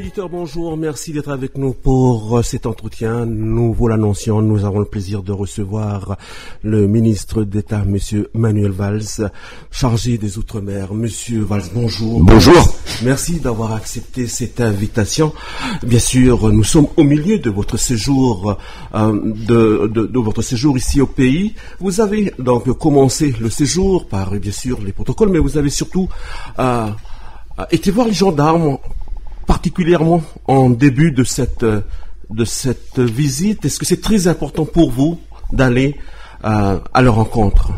auditeurs, bonjour. Merci d'être avec nous pour cet entretien. Nous vous l'annoncions, nous avons le plaisir de recevoir le ministre d'État, Monsieur Manuel Valls, chargé des Outre-mer. Monsieur Valls, bonjour. Bonjour. Merci d'avoir accepté cette invitation. Bien sûr, nous sommes au milieu de votre séjour, de votre séjour ici au pays. Vous avez donc commencé le séjour par, bien sûr, les protocoles, mais vous avez surtout été voir les gendarmes, particulièrement en début de cette visite. Est-ce que c'est très important pour vous d'aller à leur rencontre?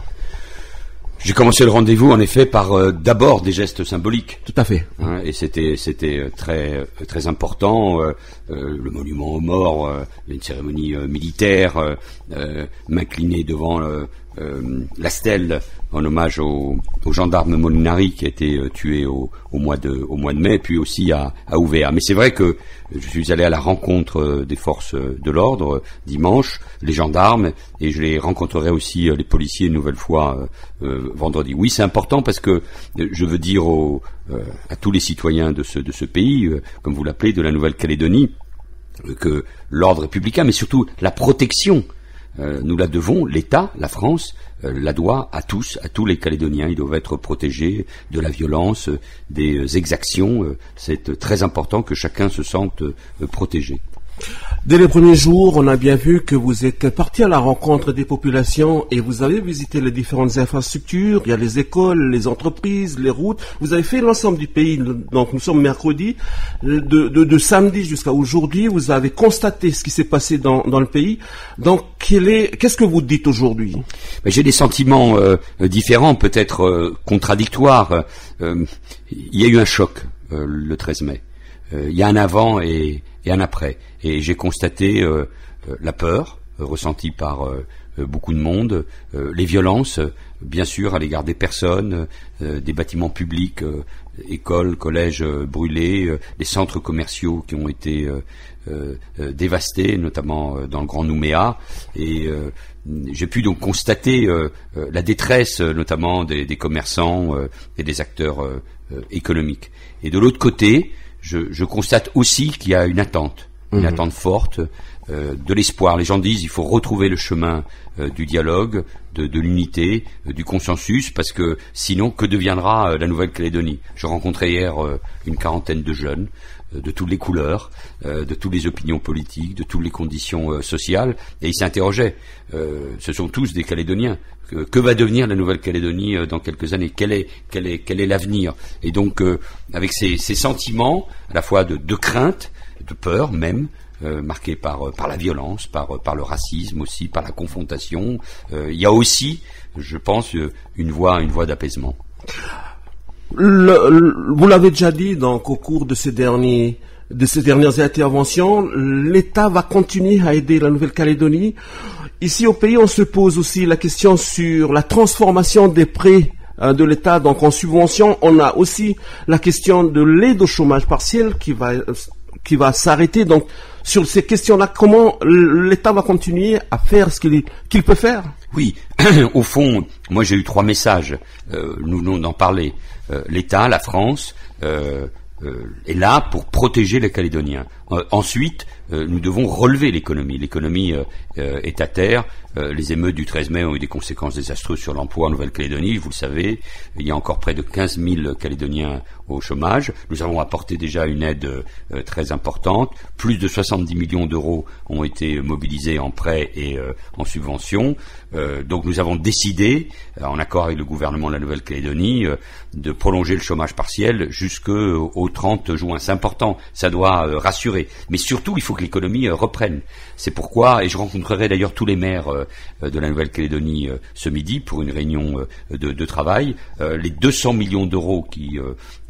J'ai commencé le rendez-vous en effet par d'abord des gestes symboliques. Tout à fait. Et c'était très important. Le monument aux morts, une cérémonie militaire, m'incliner devant la stèle en hommage au gendarme Molinari qui a été tué au mois de mai, puis aussi à Ouvéa. Mais c'est vrai que je suis allé à la rencontre des forces de l'ordre dimanche, les gendarmes, et je les rencontrerai aussi les policiers une nouvelle fois vendredi. Oui, c'est important parce que je veux dire à tous les citoyens de ce pays, comme vous l'appelez, de la Nouvelle-Calédonie, que l'ordre républicain, mais surtout la protection, nous la devons, l'État, la France, la doit à tous les Calédoniens. Ils doivent être protégés de la violence, des exactions. C'est très important que chacun se sente protégé. Dès les premiers jours, on a bien vu que vous êtes parti à la rencontre des populations et vous avez visité les différentes infrastructures. Il y a les écoles, les entreprises, les routes. Vous avez fait l'ensemble du pays. Donc nous sommes mercredi. De samedi jusqu'à aujourd'hui, vous avez constaté ce qui s'est passé dans le pays. Donc qu'est-ce que vous dites aujourd'hui? J'ai des sentiments différents, peut-être contradictoires. Il y a eu un choc le 13 mai. Il y a un avant et un après. Et j'ai constaté la peur ressentie par beaucoup de monde, les violences, bien sûr, à l'égard des personnes, des bâtiments publics, écoles, collèges brûlés, les centres commerciaux qui ont été dévastés, notamment dans le Grand Nouméa. Et j'ai pu donc constater la détresse, notamment des commerçants et des acteurs économiques. Et de l'autre côté, je constate aussi qu'il y a une attente forte, de l'espoir. Les gens disent il faut retrouver le chemin du dialogue, de l'unité, du consensus, parce que sinon, que deviendra la Nouvelle-Calédonie? Je rencontrais hier une quarantaine de jeunes, de toutes les couleurs, de toutes les opinions politiques, de toutes les conditions sociales, et ils s'interrogeaient. Ce sont tous des Calédoniens. Que va devenir la Nouvelle-Calédonie dans quelques années? Quel est l'avenir? Et donc, avec ces sentiments, à la fois de crainte, de peur même, marqués par la violence, par le racisme aussi, par la confrontation, il y a aussi, je pense, une voie d'apaisement. Vous l'avez déjà dit, donc, au cours de ces dernières interventions, l'État va continuer à aider la Nouvelle-Calédonie. Ici au pays, on se pose aussi la question sur la transformation des prêts de l'État, donc en subvention. On a aussi la question de l'aide au chômage partiel qui va s'arrêter. Donc, sur ces questions-là, comment l'État va continuer à faire ce qu'il peut faire? Oui, au fond, moi j'ai eu 3 messages. Nous venons d'en parler. L'État, la France, est là pour protéger les Calédoniens. Ensuite, nous devons relever l'économie. L'économie est à terre. Les émeutes du 13 mai ont eu des conséquences désastreuses sur l'emploi en Nouvelle-Calédonie. Vous le savez, il y a encore près de 15 000 Calédoniens au chômage. Nous avons apporté déjà une aide très importante. Plus de 70 millions d'euros ont été mobilisés en prêts et en subventions. Donc nous avons décidé, en accord avec le gouvernement de la Nouvelle-Calédonie, de prolonger le chômage partiel jusqu'au 30 juin. C'est important, ça doit rassurer. Mais surtout, il faut que l'économie reprenne. C'est pourquoi, et je rencontrerai d'ailleurs tous les maires de la Nouvelle-Calédonie ce midi pour une réunion de travail, les 200 millions d'euros qui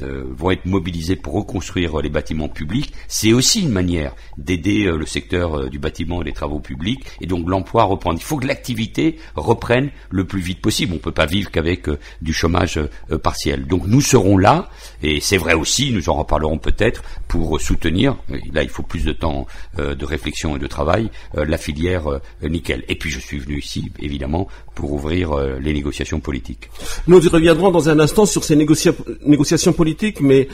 vont être mobilisés pour reconstruire les bâtiments publics, c'est aussi une manière d'aider le secteur du bâtiment et des travaux publics, et donc l'emploi reprendre. Il faut que l'activité reprenne le plus vite possible. On ne peut pas vivre qu'avec du chômage partiel. Donc nous serons là, et c'est vrai aussi, nous en reparlerons peut-être, pour soutenir, là il faut plus de temps de réflexion et de travail la filière nickel. Et puis je suis venu ici, évidemment, pour ouvrir les négociations politiques. Nous y reviendrons dans un instant sur ces négociations politiques, mais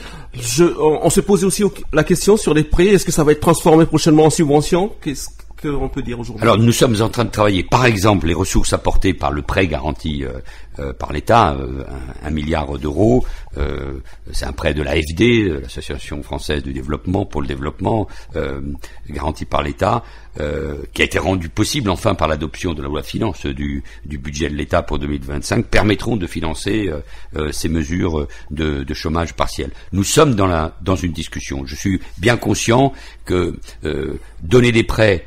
on se posait aussi la question sur les prêts. Est-ce que ça va être transformé prochainement en subvention? Qu'est-ce qu'on peut dire aujourd'hui? Alors nous sommes en train de travailler, par exemple, les ressources apportées par le prêt garanti par l'État, 1 milliard d'euros. C'est un prêt de l'AFD, l'Association française du développement pour le développement, garanti par l'État, qui a été rendu possible enfin par l'adoption de la loi de finances du budget de l'État pour 2025, permettront de financer ces mesures de chômage partiel. Nous sommes dans une discussion. Je suis bien conscient que donner des prêts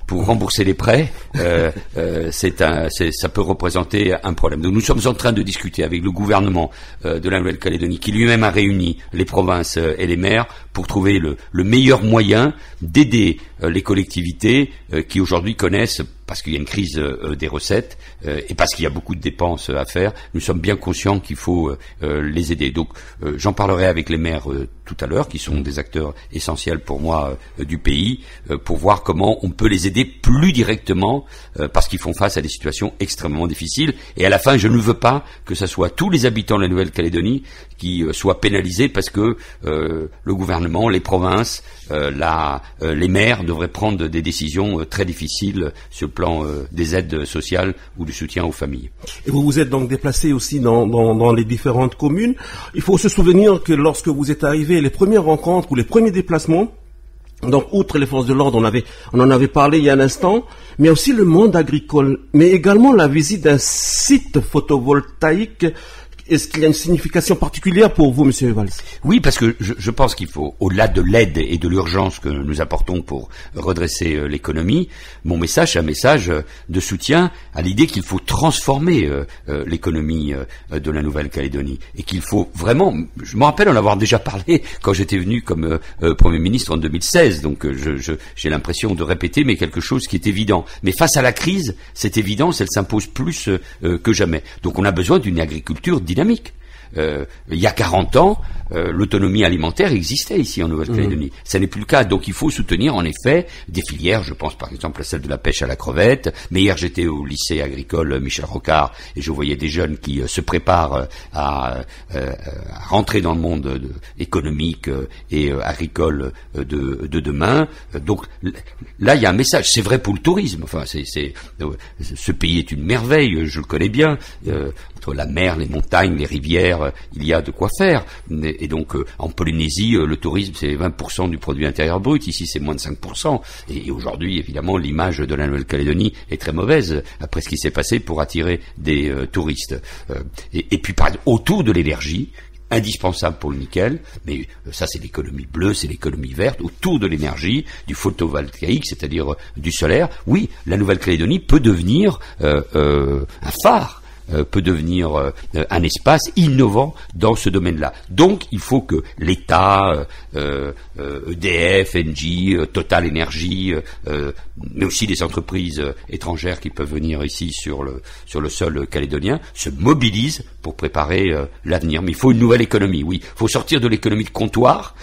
pour rembourser les prêts, ça peut représenter un problème. Donc nous sommes en train de discuter avec le gouvernement de la Nouvelle-Calédonie, qui lui-même a réuni les provinces et les maires pour trouver le meilleur moyen d'aider les collectivités qui aujourd'hui connaissent, parce qu'il y a une crise des recettes et parce qu'il y a beaucoup de dépenses à faire, nous sommes bien conscients qu'il faut les aider. Donc j'en parlerai avec les maires tout à l'heure, qui sont des acteurs essentiels pour moi du pays, pour voir comment on peut les aider plus directement, parce qu'ils font face à des situations extrêmement difficiles. Et à la fin, je ne veux pas que ce soit tous les habitants de la Nouvelle-Calédonie qui soient pénalisés parce que le gouvernement, les provinces, les maires devraient prendre des décisions très difficiles sur le plan des aides sociales ou du soutien aux familles. Et vous vous êtes donc déplacé aussi dans les différentes communes. Il faut se souvenir que lorsque vous êtes arrivé, les premières rencontres ou les premiers déplacements, donc outre les forces de l'ordre, on en avait parlé il y a un instant, mais aussi le monde agricole, mais également la visite d'un site photovoltaïque. Est-ce qu'il y a une signification particulière pour vous, Monsieur Valls? Oui, parce que je pense qu'il faut, au-delà de l'aide et de l'urgence que nous apportons pour redresser l'économie, mon message est un message de soutien à l'idée qu'il faut transformer l'économie de la Nouvelle-Calédonie et qu'il faut vraiment, je me rappelle en avoir déjà parlé quand j'étais venu comme Premier ministre en 2016, donc j'ai l'impression de répéter, mais quelque chose qui est évident. Mais face à la crise, cette évidence, elle s'impose plus que jamais. Donc on a besoin d'une agriculture dynamique. Il y a 40 ans, l'autonomie alimentaire existait ici en Nouvelle-Calédonie. Ça n'est plus le cas. Donc il faut soutenir en effet des filières. Je pense par exemple à celle de la pêche à la crevette. Mais hier j'étais au lycée agricole Michel Rocard et je voyais des jeunes qui se préparent à rentrer dans le monde économique et agricole de demain. Donc là il y a un message. C'est vrai pour le tourisme. Enfin ce pays est une merveille. Je le connais bien. Entre la mer, les montagnes, les rivières, il y a de quoi faire. Et donc, en Polynésie, le tourisme, c'est 20% du produit intérieur brut. Ici, c'est moins de 5%. Et aujourd'hui, évidemment, l'image de la Nouvelle-Calédonie est très mauvaise après ce qui s'est passé pour attirer des touristes. Et puis, autour de l'énergie, indispensable pour le nickel, mais ça c'est l'économie bleue, c'est l'économie verte, autour de l'énergie, du photovoltaïque, c'est-à-dire du solaire. Oui, la Nouvelle-Calédonie peut devenir un phare, peut devenir un espace innovant dans ce domaine-là. Donc, il faut que l'État, EDF, Engie, Total Énergie, mais aussi des entreprises étrangères qui peuvent venir ici sur le sol calédonien, se mobilisent pour préparer l'avenir. Mais il faut une nouvelle économie, oui. Il faut sortir de l'économie de comptoir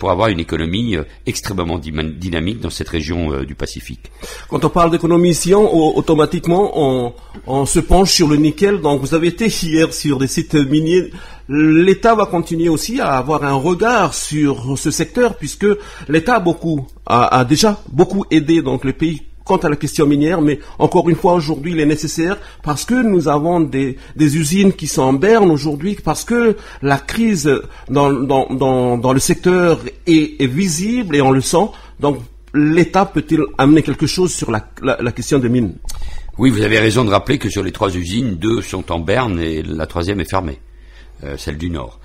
pour avoir une économie extrêmement dynamique dans cette région du Pacifique. Quand on parle d'économie ici, automatiquement, on se penche sur le nickel. Donc, vous avez été hier sur des sites miniers. L'État va continuer aussi à avoir un regard sur ce secteur, puisque l'État a déjà beaucoup aidé donc le pays quant à la question minière, mais encore une fois aujourd'hui il est nécessaire parce que nous avons des usines qui sont en berne aujourd'hui, parce que la crise dans le secteur est visible et on le sent. Donc l'État peut-il amener quelque chose sur la question des mines? Oui, vous avez raison de rappeler que sur les 3 usines, 2 sont en berne et la 3e est fermée, celle du Nord.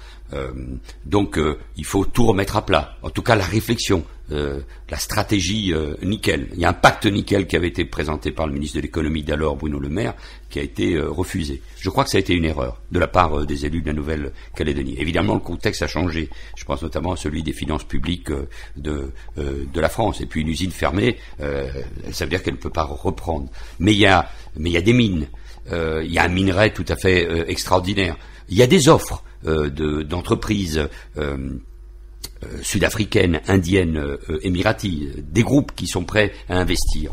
Donc il faut tout remettre à plat. En tout cas, la réflexion, la stratégie nickel. Il y a un pacte nickel qui avait été présenté par le ministre de l'économie d'alors, Bruno Le Maire, qui a été refusé. Je crois que ça a été une erreur de la part des élus de la Nouvelle-Calédonie. Évidemment, le contexte a changé. Je pense notamment à celui des finances publiques de la France. Et puis une usine fermée, ça veut dire qu'elle ne peut pas reprendre. Mais il y a des mines. Il y a un minerai tout à fait extraordinaire. Il y a des offres d'entreprises sud-africaines, indiennes, émiraties, des groupes qui sont prêts à investir.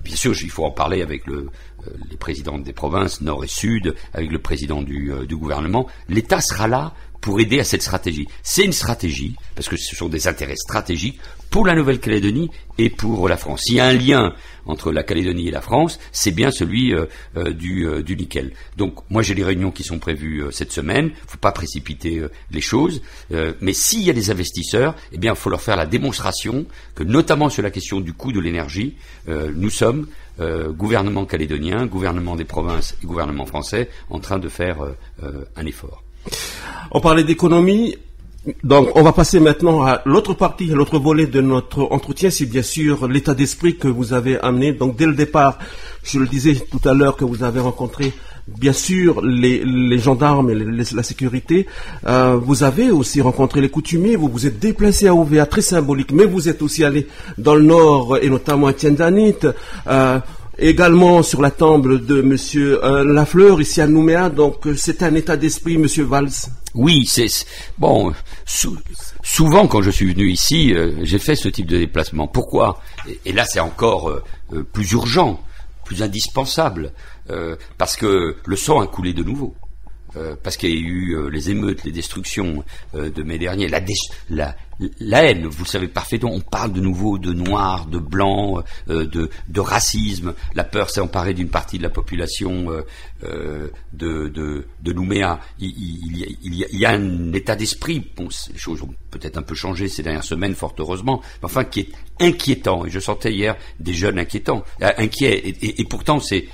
Bien sûr, il faut en parler avec les présidents des provinces, nord et sud, avec le président du gouvernement. L'État sera là pour aider à cette stratégie. C'est une stratégie, parce que ce sont des intérêts stratégiques pour la Nouvelle-Calédonie et pour la France. S'il y a un lien entre la Calédonie et la France, c'est bien celui du nickel. Donc, moi, j'ai des réunions qui sont prévues cette semaine. Il ne faut pas précipiter les choses. Mais s'il y a des investisseurs, eh bien, il faut leur faire la démonstration que, notamment sur la question du coût de l'énergie, nous sommes, gouvernement calédonien, gouvernement des provinces et gouvernement français, en train de faire un effort. On parlait d'économie, donc on va passer maintenant à l'autre partie, à l'autre volet de notre entretien, c'est bien sûr l'état d'esprit que vous avez amené. Donc dès le départ, je le disais tout à l'heure que vous avez rencontré bien sûr les gendarmes et la sécurité, vous avez aussi rencontré les coutumiers, vous vous êtes déplacé à Ouvéa, très symbolique, mais vous êtes aussi allé dans le nord et notamment à Tiendanit, également sur la tombe de Monsieur Lafleur ici à Nouméa. Donc c'est un état d'esprit, Monsieur Valls. Oui, bon. Souvent, quand je suis venu ici, j'ai fait ce type de déplacement. Pourquoi ? Et là, c'est encore plus urgent, plus indispensable, parce que le sang a coulé de nouveau. Parce qu'il y a eu les émeutes, les destructions de mai dernier, la haine, vous le savez parfaitement, on parle de nouveau de noirs, de blancs, de racisme. La peur s'est emparée d'une partie de la population de Nouméa. Il y a un état d'esprit, bon, les choses ont peut-être un peu changé ces dernières semaines, fort heureusement, mais enfin qui est inquiétant. Et je sentais hier des jeunes inquiets. Et pourtant, c'est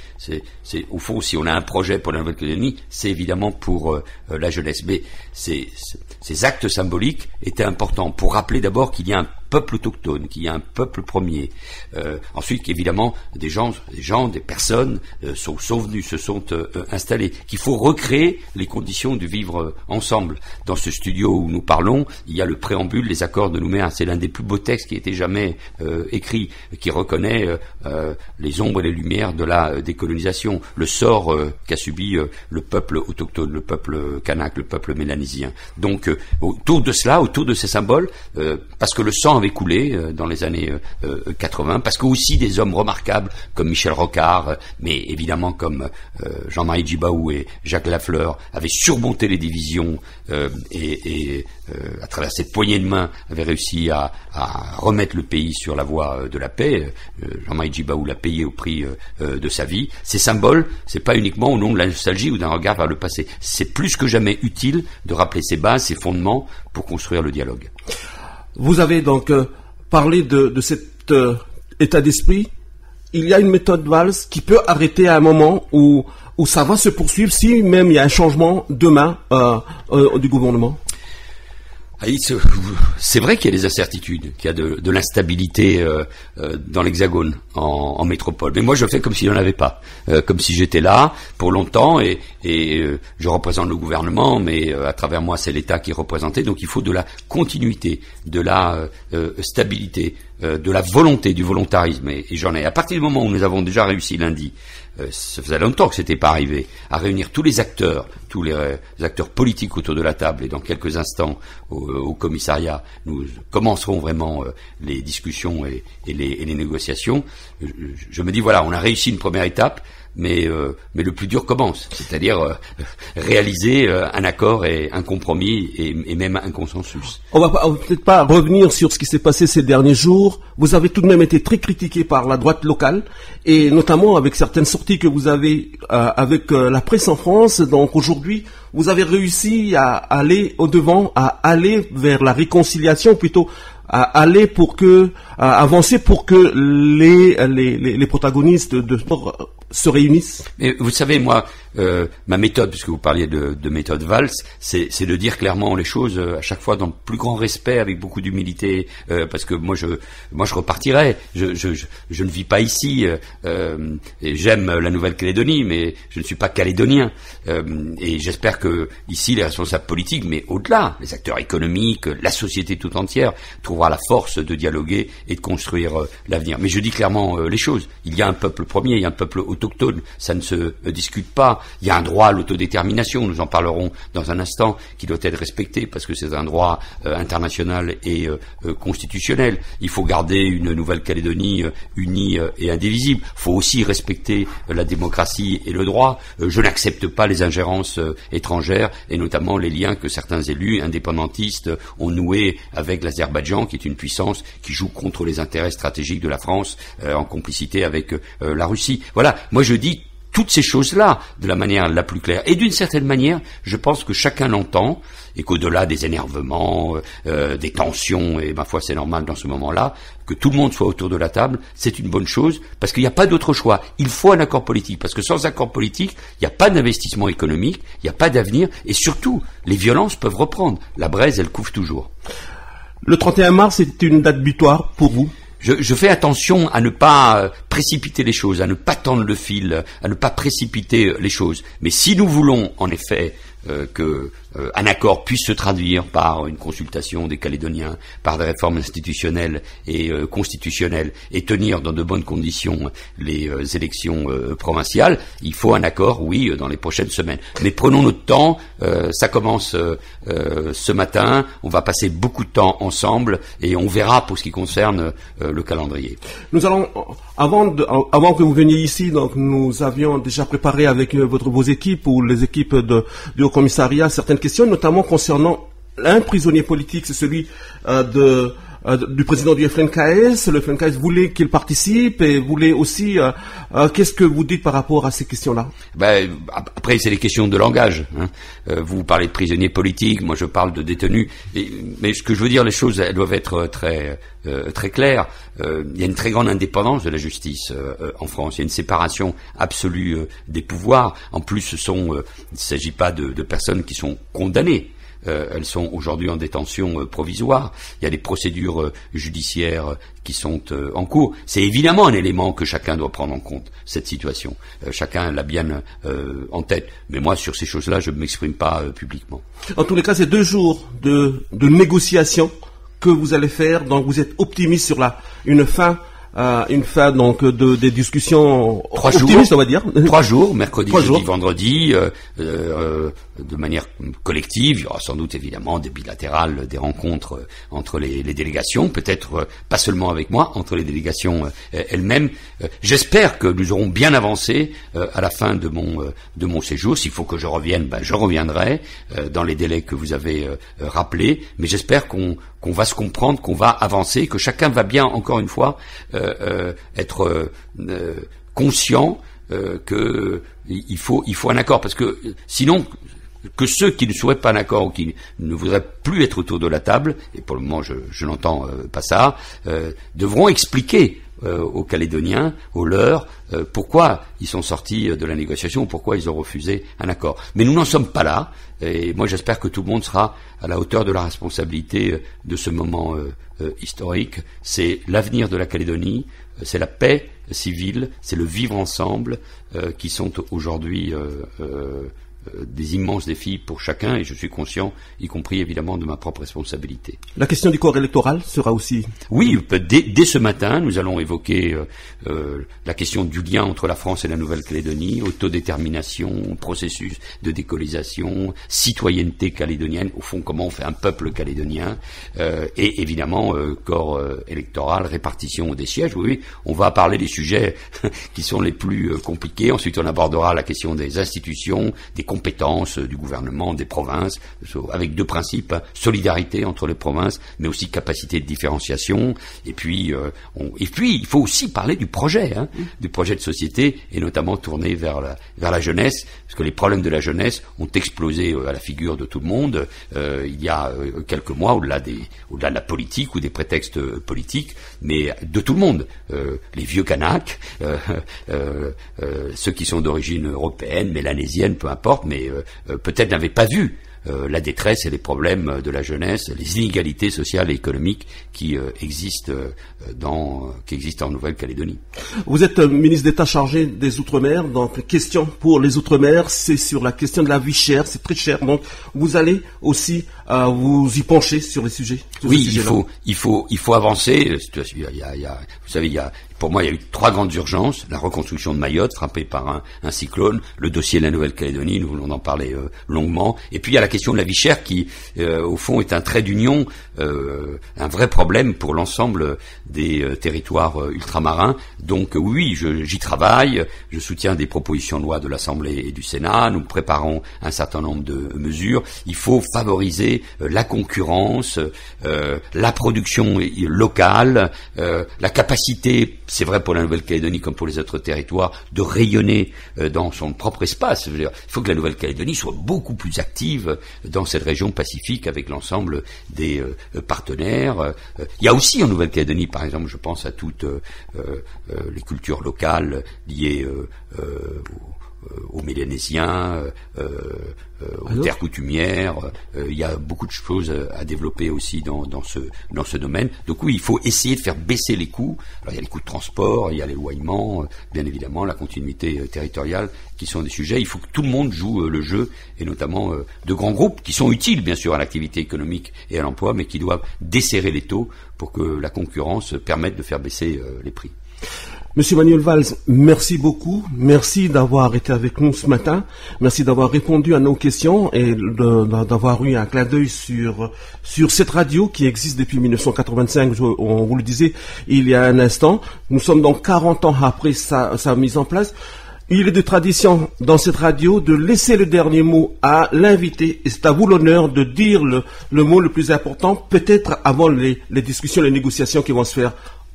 au fond, si on a un projet pour la Nouvelle-Calédonie, c'est évidemment pour la jeunesse. Mais ces actes symboliques étaient importants pour rappeler d'abord qu'il y a un peuple autochtone, qu'il y a un peuple premier. Ensuite, qu'évidemment, des personnes sont venus, se sont installés, qu'il faut recréer les conditions de vivre ensemble. Dans ce studio où nous parlons, il y a le préambule, les accords de Nouméa. C'est l'un des plus beaux textes qui ait été jamais écrit, qui reconnaît les ombres et les lumières de la décolonisation, le sort qu'a subi le peuple autochtone, le peuple kanak, le peuple mélanésien. Donc, autour de cela, autour de ces symboles, parce que le sang avait coulé dans les années 80, parce que aussi des hommes remarquables comme Michel Rocard, mais évidemment comme Jean-Marie Djibaou et Jacques Lafleur avaient surmonté les divisions et à travers cette poignée de main avaient réussi à remettre le pays sur la voie de la paix. Jean-Marie Djibaou l'a payé au prix de sa vie. Ces symboles, c'est pas uniquement au nom de la nostalgie ou d'un regard vers le passé. C'est plus que jamais utile de rappeler ses bases, ses fondements pour construire le dialogue. Vous avez donc parlé de cet état d'esprit. Il y a une méthode Valls qui peut arrêter à un moment où ça va se poursuivre si même il y a un changement demain du gouvernement. C'est vrai qu'il y a des incertitudes, qu'il y a de l'instabilité dans l'Hexagone, en métropole. Mais moi, je fais comme s'il n'y en avait pas, comme si j'étais là pour longtemps et je représente le gouvernement, mais à travers moi, c'est l'État qui est représenté. Donc, il faut de la continuité, de la stabilité, de la volonté, du volontarisme. Et j'en ai. À partir du moment où nous avons déjà réussi lundi, ça faisait longtemps que c'était pas arrivé, à réunir tous les acteurs politiques autour de la table, et dans quelques instants au commissariat, nous commencerons vraiment les discussions et les négociations. Je me dis voilà, on a réussi une première étape, mais le plus dur commence, c'est-à-dire réaliser un accord et un compromis et même un consensus. On va peut-être pas revenir sur ce qui s'est passé ces derniers jours. Vous avez tout de même été très critiqué par la droite locale et notamment avec certaines sorties que vous avez avec la presse en France. Donc aujourd'hui, vous avez réussi à aller au-devant, à aller vers la réconciliation, plutôt à aller avancer pour que les protagonistes se réunissent. Mais vous savez, moi, ma méthode, puisque vous parliez de méthode Valls, c'est de dire clairement les choses à chaque fois dans le plus grand respect, avec beaucoup d'humilité, parce que moi je repartirai. Je ne vis pas ici, et j'aime la Nouvelle-Calédonie, mais je ne suis pas calédonien. Et j'espère que ici les responsables politiques, mais au-delà, les acteurs économiques, la société tout entière, trouvera la force de dialoguer et de construire l'avenir. Mais je dis clairement les choses. Il y a un peuple premier, il y a un peuple autochtone autochtones, ça ne se discute pas. Il y a un droit à l'autodétermination, nous en parlerons dans un instant, qui doit être respecté parce que c'est un droit international et constitutionnel. Il faut garder une Nouvelle-Calédonie unie et indivisible. Il faut aussi respecter la démocratie et le droit. Je n'accepte pas les ingérences étrangères et notamment les liens que certains élus indépendantistes ont noués avec l'Azerbaïdjan, qui est une puissance qui joue contre les intérêts stratégiques de la France en complicité avec la Russie. Voilà, moi je dis toutes ces choses-là de la manière la plus claire. Et d'une certaine manière, je pense que chacun l'entend, et qu'au-delà des énervements, des tensions, et ma foi c'est normal dans ce moment-là, que tout le monde soit autour de la table, c'est une bonne chose, parce qu'il n'y a pas d'autre choix. Il faut un accord politique, parce que sans accord politique, il n'y a pas d'investissement économique, il n'y a pas d'avenir, et surtout, les violences peuvent reprendre. La braise, elle couve toujours. Le 31 mars est une date butoir pour vous? Je fais attention à ne pas précipiter les choses, à ne pas tendre le fil, à ne pas précipiter les choses. Mais si nous voulons, en effet, qu'un accord puisse se traduire par une consultation des Calédoniens, par des réformes institutionnelles et constitutionnelles, et tenir dans de bonnes conditions les élections provinciales, il faut un accord, oui, dans les prochaines semaines. Mais prenons notre temps, ça commence ce matin, on va passer beaucoup de temps ensemble, et on verra pour ce qui concerne le calendrier. Nous allons, avant que vous veniez ici, donc nous avions déjà préparé avec vos équipes ou les équipes du Haut-Commissariat certaines questions, notamment concernant un prisonnier politique, c'est celui du président du FNKS. Le FNKS voulait qu'il participe et voulait aussi... qu'est-ce que vous dites par rapport à ces questions-là? Après, c'est les questions de langage. Vous parlez de prisonniers politiques, moi je parle de détenus. Mais ce que je veux dire, les choses elles doivent être très claires. Il y a une très grande indépendance de la justice en France. Il y a une séparation absolue des pouvoirs. En plus, il ne s'agit pas de personnes qui sont condamnées. Elles sont aujourd'hui en détention provisoire. Il y a des procédures judiciaires qui sont en cours. C'est évidemment un élément que chacun doit prendre en compte, cette situation. Chacun l'a bien en tête. Mais moi, sur ces choses-là, je ne m'exprime pas publiquement. En tous les cas, c'est 2 jours de négociations que vous allez faire. Donc, vous êtes optimiste sur une fin donc des discussions 3 optimistes, jours, on va dire. 3 jours, mercredi, jeudi, vendredi, de manière collective. Il y aura sans doute évidemment des bilatérales, des rencontres entre les délégations, peut-être pas seulement avec moi, entre les délégations elles-mêmes. J'espère que nous aurons bien avancé à la fin de mon séjour. S'il faut que je revienne, je reviendrai dans les délais que vous avez rappelés. Mais j'espère qu'on va se comprendre, qu'on va avancer, que chacun va bien, encore une fois, être conscient qu'il faut un accord, parce que sinon, que ceux qui ne seraient pas d'accord ou qui ne voudraient plus être autour de la table, et pour le moment je n'entends pas ça, devront expliquer aux Calédoniens, aux leurs, pourquoi ils sont sortis de la négociation, pourquoi ils ont refusé un accord. Mais nous n'en sommes pas là, et moi j'espère que tout le monde sera à la hauteur de la responsabilité de ce moment historique. C'est l'avenir de la Calédonie, c'est la paix civile, c'est le vivre ensemble qui sont aujourd'hui des immenses défis pour chacun, et je suis conscient, y compris évidemment, de ma propre responsabilité. La question du corps électoral sera aussi... Oui, dès ce matin, nous allons évoquer la question du lien entre la France et la Nouvelle-Calédonie, autodétermination, processus de décolonisation, citoyenneté calédonienne, au fond, comment on fait un peuple calédonien, et évidemment, corps électoral, répartition des sièges. Oui, on va parler des sujets qui sont les plus compliqués. Ensuite, on abordera la question des institutions, des compétences du gouvernement, des provinces, avec 2 principes, solidarité entre les provinces, mais aussi capacité de différenciation. Et puis, il faut aussi parler du projet de société, et notamment tourner vers la jeunesse, parce que les problèmes de la jeunesse ont explosé à la figure de tout le monde il y a quelques mois, au-delà de la politique ou des prétextes politiques, mais de tout le monde. Les vieux Kanaks, ceux qui sont d'origine européenne, mélanésienne, peu importe, mais peut-être n'avaient pas vu la détresse et les problèmes de la jeunesse, les inégalités sociales et économiques qui existent en Nouvelle-Calédonie. Vous êtes ministre d'État chargé des Outre-mer, donc question pour les Outre-mer, c'est sur la question de la vie chère, c'est très cher, donc vous allez aussi vous y penchez sur les sujets. Oui, il faut avancer. Vous savez, pour moi, il y a eu 3 grandes urgences. La reconstruction de Mayotte, frappée par un cyclone, le dossier de la Nouvelle-Calédonie, nous voulons en parler longuement. Et puis, il y a la question de la vie chère qui, au fond, est un trait d'union, un vrai problème pour l'ensemble des territoires ultramarins. Donc, oui, j'y travaille. Je soutiens des propositions de loi de l'Assemblée et du Sénat. Nous préparons un certain nombre de mesures. Il faut favoriser la concurrence, la production locale, la capacité, c'est vrai pour la Nouvelle-Calédonie comme pour les autres territoires, de rayonner dans son propre espace. Il faut que la Nouvelle-Calédonie soit beaucoup plus active dans cette région pacifique avec l'ensemble des partenaires. Il y a aussi en Nouvelle-Calédonie, par exemple, je pense à toutes les cultures locales liées aux Mélanésiens, aux terres coutumières. Il y a beaucoup de choses à développer aussi dans ce domaine. Donc oui, il faut essayer de faire baisser les coûts. Alors il y a les coûts de transport, il y a l'éloignement, bien évidemment, la continuité territoriale, qui sont des sujets. Il faut que tout le monde joue le jeu, et notamment de grands groupes qui sont utiles, bien sûr, à l'activité économique et à l'emploi, mais qui doivent desserrer les taux pour que la concurrence permette de faire baisser les prix. Monsieur Manuel Valls, merci beaucoup. Merci d'avoir été avec nous ce matin. Merci d'avoir répondu à nos questions et d'avoir eu un clin d'œil sur cette radio qui existe depuis 1985. On vous le disait il y a un instant. Nous sommes donc 40 ans après sa mise en place. Il est de tradition dans cette radio de laisser le dernier mot à l'invité. Et c'est à vous l'honneur de dire le mot le plus important, peut-être avant les discussions, les négociations qui vont se faire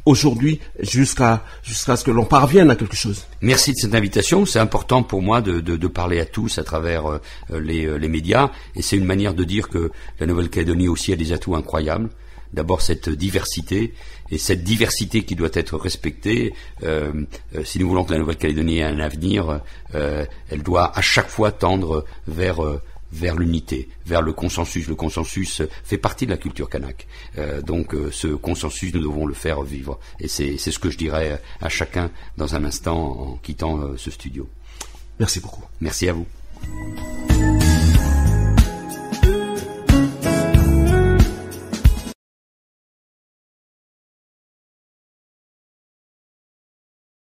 aujourd'hui, jusqu'à ce que l'on parvienne à quelque chose. Merci de cette invitation. C'est important pour moi de parler à tous à travers les médias. Et c'est une manière de dire que la Nouvelle-Calédonie aussi a des atouts incroyables. D'abord cette diversité, et cette diversité qui doit être respectée. Si nous voulons que la Nouvelle-Calédonie ait un avenir, elle doit à chaque fois tendre vers l'unité, vers le consensus. Le consensus fait partie de la culture kanak. Donc ce consensus, nous devons le faire vivre. Et c'est ce que je dirais à chacun dans un instant en quittant ce studio. Merci beaucoup. Merci à vous.